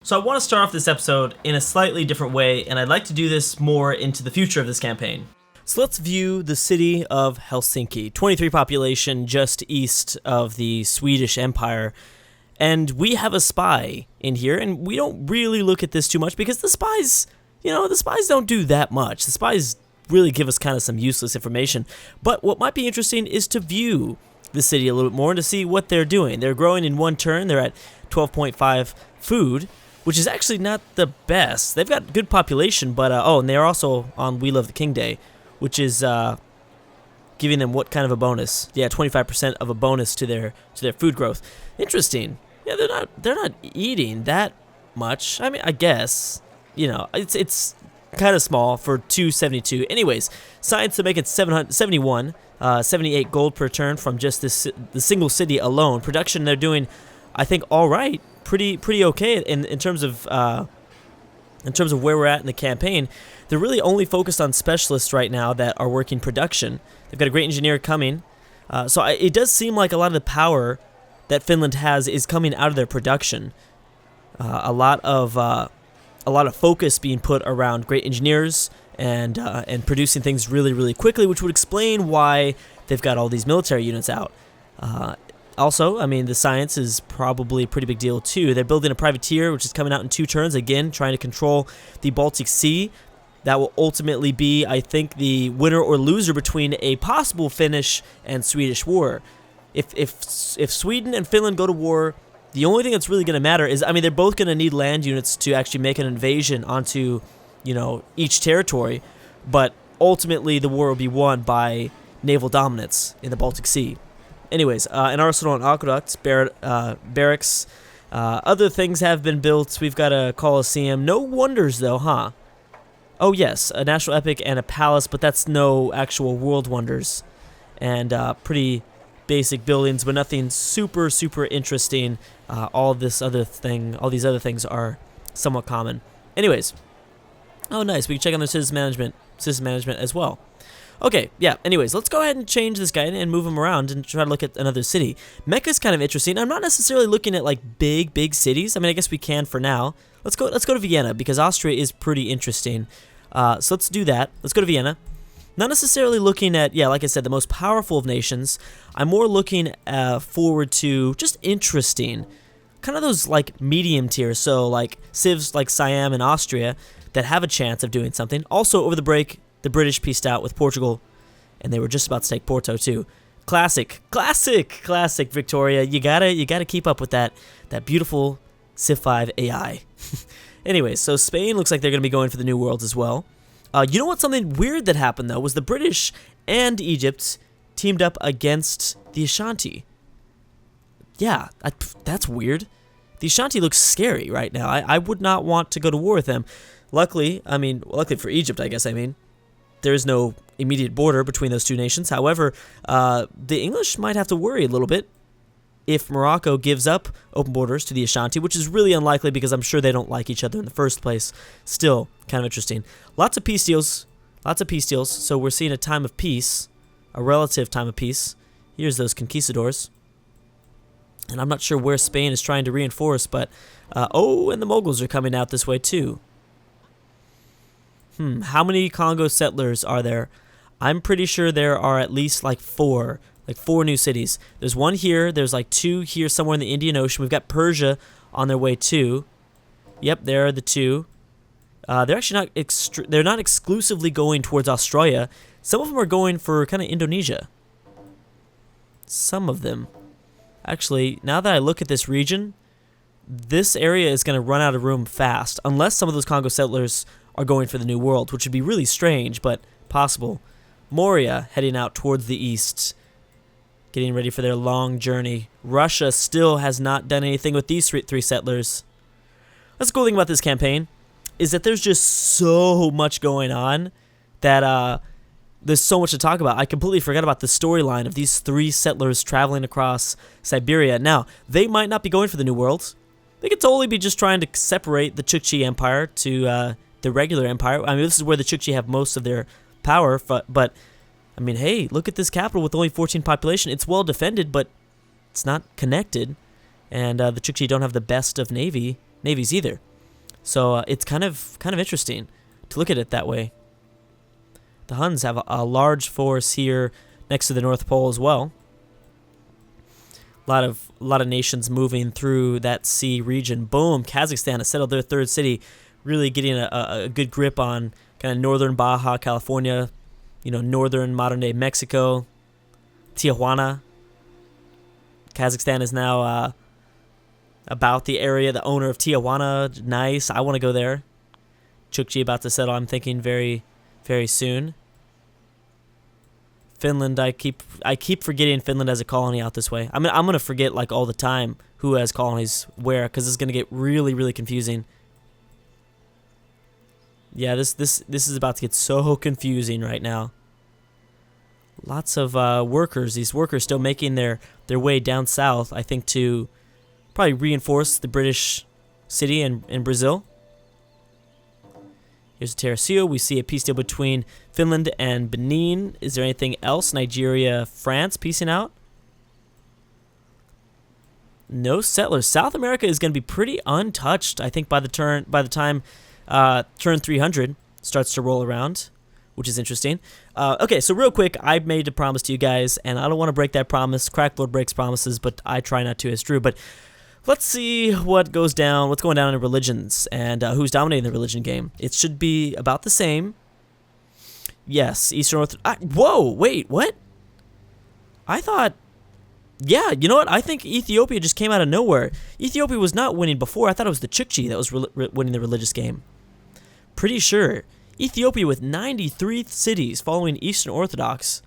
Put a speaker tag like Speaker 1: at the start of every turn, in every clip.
Speaker 1: So I want to start off this episode in a slightly different way, and I'd like to do this more into the future of this campaign. So let's view the city of Helsinki, 23 population just east of the Swedish Empire. And we have a spy in here, and we don't really look at this too much because the spies don't do that much. The spies really give us kind of some useless information. But what might be interesting is to view the city a little bit more and to see what they're doing. They're growing in one turn. They're at 12.5 food, which is actually not the best. They've got good population, but and they're also on We Love the King Day, which is giving them what kind of a bonus? Yeah, 25% of a bonus to their food growth. Interesting. Yeah, they're not eating that much. I mean, I guess it's kind of small for 272. Anyways, science to make it 771, 78 gold per turn from just the single city alone. Production they're doing, I think, all right. Pretty okay in terms of where we're at in the campaign. They're really only focused on specialists right now that are working production. They've got a great engineer coming, so it does seem like a lot of the power that Finland has is coming out of their production. A lot of focus being put around great engineers and producing things really quickly, which would explain why they've got all these military units out. Also, I mean, the science is probably a pretty big deal, too. They're building a privateer, which is coming out in 2 turns, again, trying to control the Baltic Sea. That will ultimately be, I think, the winner or loser between a possible Finnish and Swedish war. If Sweden and Finland go to war, the only thing that's really going to matter is, I mean, they're both going to need land units to actually make an invasion onto, each territory. But ultimately, the war will be won by naval dominance in the Baltic Sea. Anyways, an arsenal and aqueducts, barracks, other things have been built. We've got a coliseum. No wonders, though, huh? Oh, yes, a national epic and a palace, but that's no actual world wonders. And pretty basic buildings, but nothing super interesting. All these other things are somewhat common. Anyways, oh, nice. We can check on their system management as well. Okay, yeah, anyways, let's go ahead and change this guy and move him around and try to look at another city. Mecca's kind of interesting. I'm not necessarily looking at, like, big cities. I mean, I guess we can for now. Let's go to Vienna, because Austria is pretty interesting. So let's do that. Let's go to Vienna. Not necessarily looking at, yeah, like I said, the most powerful of nations. I'm more looking forward to just interesting. Kind of those, like, medium tier. So, like, civs like Siam and Austria that have a chance of doing something. Also, over the break, the British pieced out with Portugal, and they were just about to take Porto too. Classic Victoria. You gotta keep up with that beautiful Civ 5 AI. Anyways, so Spain looks like they're gonna be going for the New World as well. You know what? Something weird that happened though was the British and Egypt teamed up against the Ashanti. Yeah, that's weird. The Ashanti looks scary right now. I would not want to go to war with them. Luckily for Egypt, I guess. There is no immediate border between those two nations. However, the English might have to worry a little bit if Morocco gives up open borders to the Ashanti, which is really unlikely because I'm sure they don't like each other in the first place. Still, kind of interesting. Lots of peace deals. So we're seeing a time of peace, a relative time of peace. Here's those conquistadors. And I'm not sure where Spain is trying to reinforce, but... and the Mongols are coming out this way too. How many Congo settlers are there? I'm pretty sure there are at least like 4 new cities. There's one here. There's like 2 here somewhere in the Indian Ocean. We've got Persia on their way too. Yep, there are the 2. They're actually they're not exclusively going towards Australia. Some of them are going for kind of Indonesia. Some of them. Actually, now that I look at this region, this area is going to run out of room fast, unless some of those Congo settlers are going for the New World, which would be really strange, but possible. Moria heading out towards the east, getting ready for their long journey. Russia still has not done anything with these 3 settlers. That's the cool thing about this campaign, is that there's just so much going on that there's so much to talk about. I completely forgot about the storyline of these 3 settlers traveling across Siberia. Now, they might not be going for the New World. They could totally be just trying to separate the Chukchi Empire to the regular empire. I mean, this is where the Chukchi have most of their power, but I mean, hey, look at this capital with only 14 population. It's well defended, but it's not connected, and the Chukchi don't have the best of navies either. So it's kind of interesting to look at it that way. The Huns have a large force here next to the North Pole as well. A lot of nations moving through that sea region. Boom, Kazakhstan has settled their third city, really getting a good grip on kind of northern Baja California, northern modern day Mexico, Tijuana. Kazakhstan is now about the area, the owner of Tijuana. Nice, I want to go there. Chukchi about to settle, I'm thinking very, very soon. Finland, I keep forgetting Finland has a colony out this way. I'm gonna forget like all the time who has colonies where, because it's gonna get really, really confusing. Yeah, this is about to get so confusing right now. Lots of workers. These workers still making their way down south, I think, to probably reinforce the British city in Brazil. Here's a Terracio. We see a peace deal between Finland and Benin. Is there anything else? Nigeria, France, peacing out? No settlers. South America is going to be pretty untouched, I think, by the time turn 300 starts to roll around, which is interesting. Okay, so real quick, I made a promise to you guys, and I don't want to break that promise. Cracklord breaks promises, but I try not to as Drew. But let's see what's going down in religions, and who's dominating the religion game. It should be about the same. Yes, Eastern Orthodox. Whoa, wait, what? I thought, yeah, you know what? I think Ethiopia just came out of nowhere. Ethiopia was not winning before. I thought it was the Chukchi that was winning the religious game. Pretty sure. Ethiopia with 93 cities following Eastern Orthodox,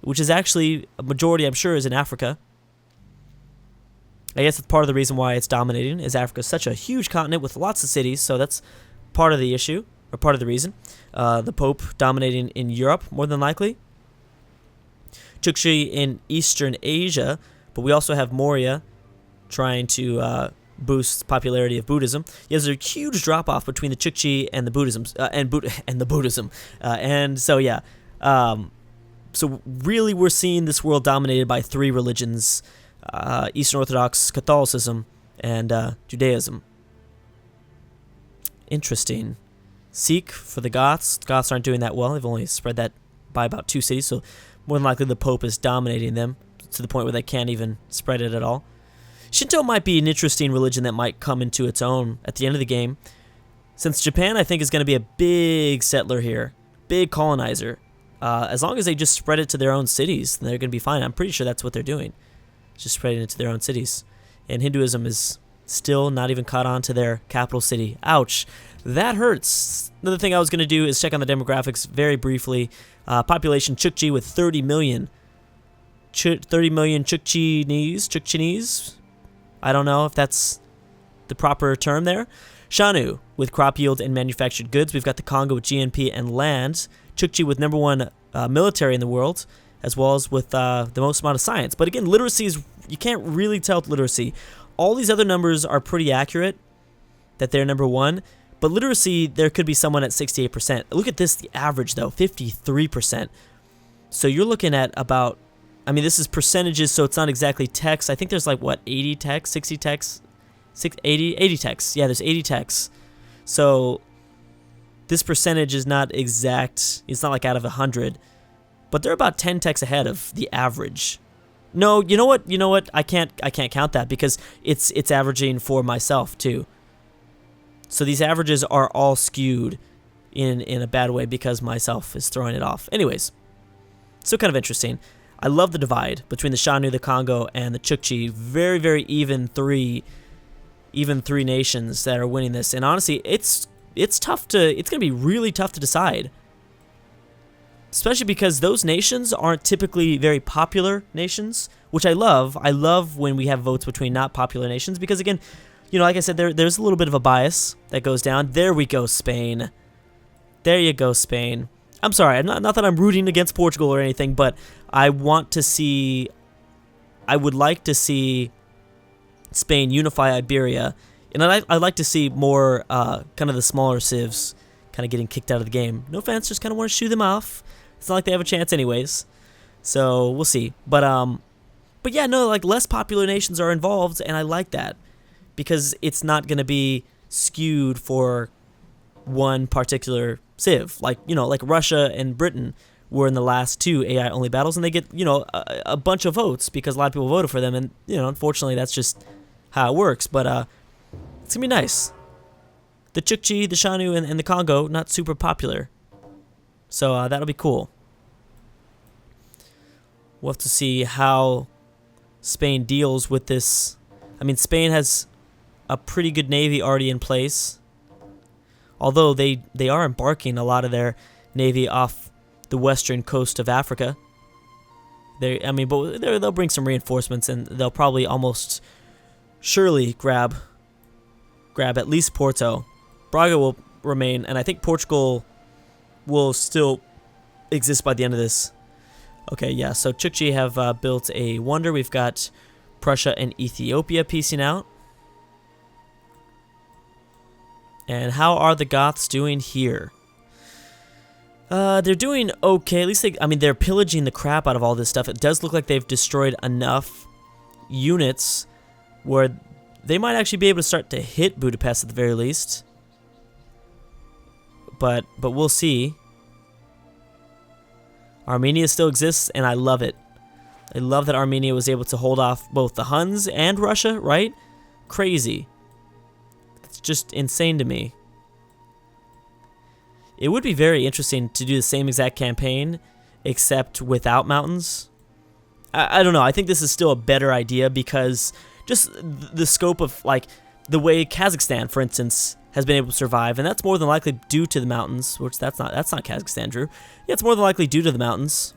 Speaker 1: which is actually a majority, I'm sure, is in Africa. I guess that's part of the reason why it's dominating, is Africa is such a huge continent with lots of cities, so that's part of the issue, or part of the reason. The Pope dominating in Europe, more than likely. Chukchi in Eastern Asia, but we also have Maurya trying to boost popularity of Buddhism. Yeah, there's a huge drop-off between the Chukchi and the Buddhism, and so yeah. So really we're seeing this world dominated by three religions, Eastern Orthodox, Catholicism, and Judaism. Interesting. Sikh for the Goths. The Goths aren't doing that well. They've only spread that by about 2 cities, so more than likely the Pope is dominating them to the point where they can't even spread it at all. Shinto might be an interesting religion that might come into its own at the end of the game, since Japan, I think, is going to be a big settler here, big colonizer. As long as they just spread it to their own cities, then they're going to be fine. I'm pretty sure that's what they're doing, just spreading it to their own cities. And Hinduism is still not even caught on to their capital city. Ouch. That hurts. Another thing I was going to do is check on the demographics very briefly. Population Chukchi with 30 million. 30 million Chukchinese. I don't know if that's the proper term there. Shanu with crop yield and manufactured goods. We've got the Congo with GNP and land. Chukchi with #1 military in the world, as well as with the most amount of science. But again, literacy is, you can't really tell with literacy. All these other numbers are pretty accurate, that they're #1. But literacy, there could be someone at 68%. Look at this, the average though, 53%. So you're looking at about, I mean, this is percentages, so it's not exactly text. I think there's like, what, 80 texts, 60 texts, 80 texts. Yeah, there's 80 texts. So this percentage is not exact. It's not like out of 100. But they're about 10 texts ahead of the average. No, you know what? I can't count that because it's averaging for myself too. So these averages are all skewed in a bad way because myself is throwing it off. Anyways, so kind of interesting. I love the divide between the Shanu, the Congo, and the Chukchi. Very, very even three nations that are winning this. And honestly, it's going to be really tough to decide. Especially because those nations aren't typically very popular nations, which I love. I love when we have votes between not popular nations because, again, like I said, there's a little bit of a bias that goes down. There we go, Spain. There you go, Spain. I'm sorry, not that I'm rooting against Portugal or anything, but I would like to see Spain unify Iberia, and I'd like to see more kind of the smaller civs kind of getting kicked out of the game. No offense, just kind of want to shoo them off. It's not like they have a chance anyways, so we'll see. But yeah, no, like less popular nations are involved, and I like that because it's not going to be skewed for one particular civ. Like, like Russia and Britain were in the last 2 AI-only battles, and they get, a bunch of votes because a lot of people voted for them, and, unfortunately that's just how it works, but it's going to be nice. The Chukchi, the Shanu, and the Congo, not super popular. So that'll be cool. We'll have to see how Spain deals with this. I mean, Spain has a pretty good navy already in place. Although they are embarking a lot of their navy off the western coast of Africa. But they'll bring some reinforcements, and they'll probably almost surely grab at least Porto. Braga will remain, and I think Portugal will still exist by the end of this. Okay, yeah, so Chukchi have built a wonder. We've got Prussia and Ethiopia piecing out. And how are the Goths doing here? They're doing okay. At least they're pillaging the crap out of all this stuff. It does look like they've destroyed enough units where they might actually be able to start to hit Budapest at the very least. But we'll see. Armenia still exists, and I love it. I love that Armenia was able to hold off both the Huns and Russia, right? Crazy. It's just insane to me. It would be very interesting to do the same exact campaign, except without mountains. I don't know. I think this is still a better idea because just the scope of, like, the way Kazakhstan, for instance, has been able to survive, and that's more than likely due to the mountains, which that's not Kazakhstan, Drew. Yeah, it's more than likely due to the mountains.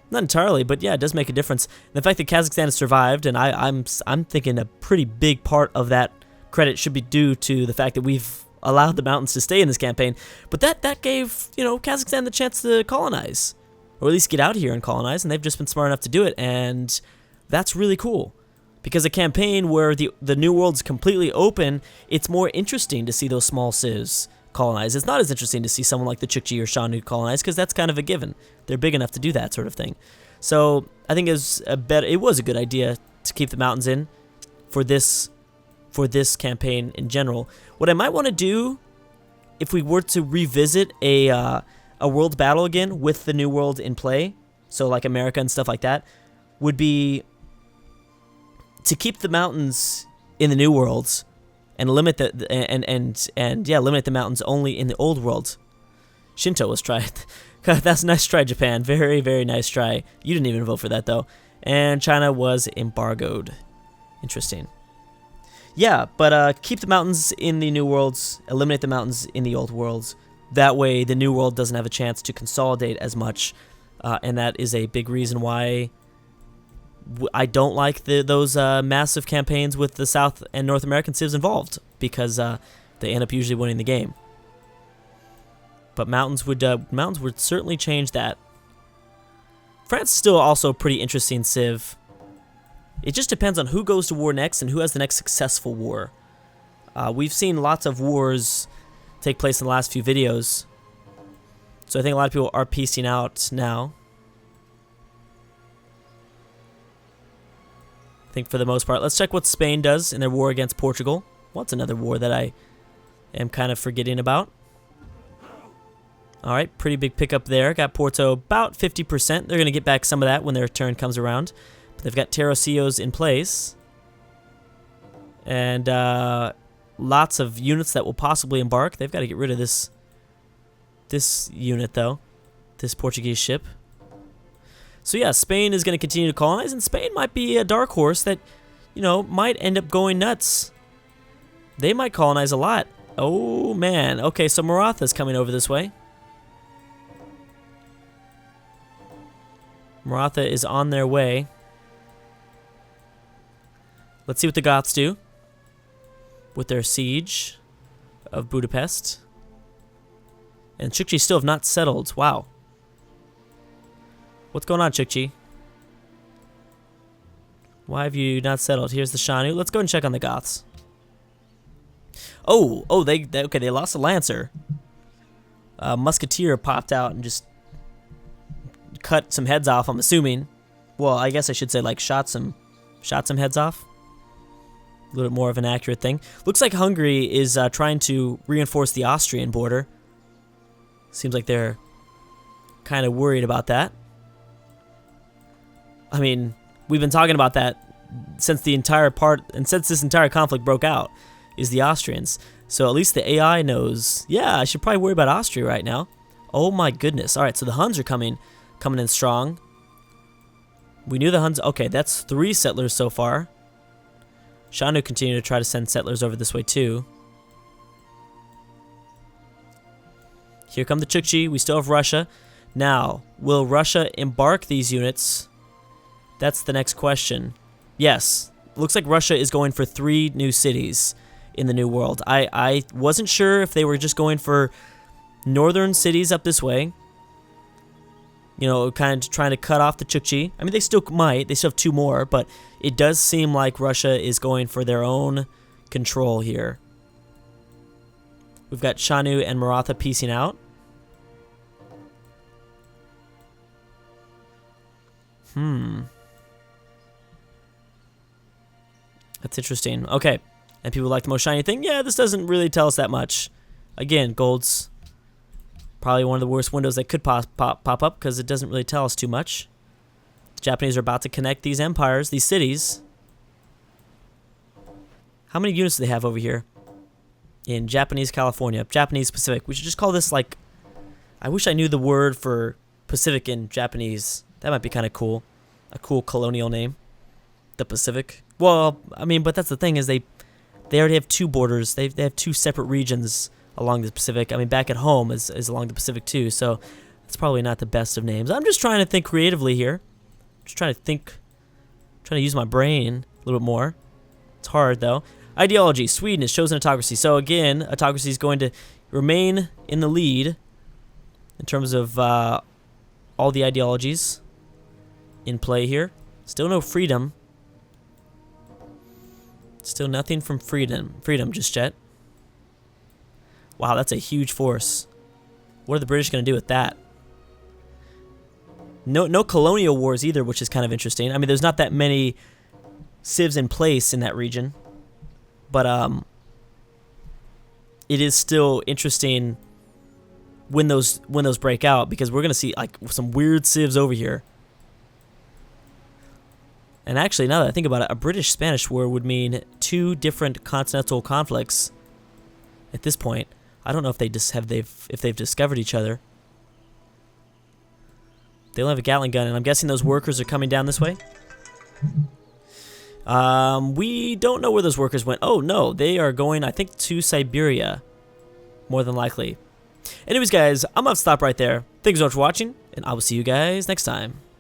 Speaker 1: Not entirely, but yeah, it does make a difference. The fact that Kazakhstan has survived, and I'm thinking a pretty big part of that credit should be due to the fact that we've allowed the mountains to stay in this campaign. But that gave, Kazakhstan the chance to colonize, or at least get out here and colonize, and they've just been smart enough to do it, and that's really cool. Because a campaign where the New World's completely open, it's more interesting to see those small civs colonize. It's not as interesting to see someone like the Chukchi or Shanu colonize, because that's kind of a given. They're big enough to do that sort of thing. So I think it was a good idea to keep the mountains in for this campaign in general. What I might want to do, if we were to revisit a world battle again with the New World in play, so like America and stuff like that, would be to keep the mountains in the New Worlds and limit limit the mountains only in the Old World. Shinto was tried. That's a nice try, Japan. Very, very nice try. You didn't even vote for that, though. And China was embargoed. Interesting. Yeah, but keep the mountains in the New Worlds, eliminate the mountains in the Old Worlds. That way, the New World doesn't have a chance to consolidate as much, and that is a big reason why I don't like those massive campaigns with the South and North American civs involved, because they end up usually winning the game. But mountains would certainly change that. France is still also a pretty interesting civ. It just depends on who goes to war next and who has the next successful war. We've seen lots of wars take place in the last few videos, so I think a lot of people are piecing out now. I think for the most part. Let's check what Spain does in their war against Portugal. Well, it's another war that I am kind of forgetting about. All right, pretty big pickup there. Got Porto about 50%. They're going to get back some of that when their turn comes around. But they've got Terosios in place. And lots of units that will possibly embark. They've got to get rid of this unit, though. This Portuguese ship. So yeah, Spain is going to continue to colonize, and Spain might be a dark horse that, might end up going nuts. They might colonize a lot. Oh, man. Okay, so Maratha's coming over this way. Maratha is on their way. Let's see what the Goths do with their siege of Budapest. And Chukchi still have not settled. Wow. What's going on, Chukchi? Why have you not settled? Here's the Shanu. Let's go and check on the Goths. They lost a Lancer. Musketeer popped out and just cut some heads off, I'm assuming. Well, I guess I should say, like, shot some heads off. A little bit more of an accurate thing. Looks like Hungary is trying to reinforce the Austrian border. Seems like they're kind of worried about that. I mean, we've been talking about that since the entire since this entire conflict broke out, is the Austrians. So at least the AI knows, yeah, I should probably worry about Austria right now. Oh my goodness. All right, so the Huns are coming in strong. We knew the Huns. Okay, that's 3 settlers so far. Shanu continue to try to send settlers over this way too. Here come the Chukchi. We still have Russia. Now, will Russia embark these units? That's the next question. Yes. Looks like Russia is going for 3 new cities in the New World. I wasn't sure if they were just going for northern cities up this way. You know, kind of trying to cut off the Chukchi. I mean, they still might. They still have 2 more, but it does seem like Russia is going for their own control here. We've got Shanu and Maratha piecing out. That's interesting. Okay. And people like the most shiny thing. Yeah, this doesn't really tell us that much. Again, gold's probably one of the worst windows that could pop up because it doesn't really tell us too much. The Japanese are about to connect these empires, these cities. How many units do they have over here? In Japanese California, Japanese Pacific. We should just call this like, I wish I knew the word for Pacific in Japanese. That might be kind of cool. A cool colonial name. The Pacific. Well, I mean, but that's the thing is they already have 2 borders. They have 2 separate regions along the Pacific. I mean, back at home is along the Pacific too, so it's probably not the best of names. I'm just trying to think creatively here. Just trying to use my brain a little bit more. It's hard though. Ideology. Sweden has chosen autocracy. So again, autocracy is going to remain in the lead in terms of all the ideologies in play here. Still no freedom. Still nothing from freedom just yet. Wow, that's a huge force. What are the British going to do with that? No colonial wars either, which is kind of interesting. I mean, there's not that many civs in place in that region. But it is still interesting when those break out, because we're going to see like some weird civs over here. And actually, now that I think about it, a British-Spanish war would mean 2 different continental conflicts at this point. I don't know if they've discovered each other. They only have a Gatling gun, and I'm guessing those workers are coming down this way. We don't know where those workers went. Oh no, they are going, I think, to Siberia, more than likely. Anyways, guys, I'm gonna stop right there. Thanks so much for watching, and I will see you guys next time.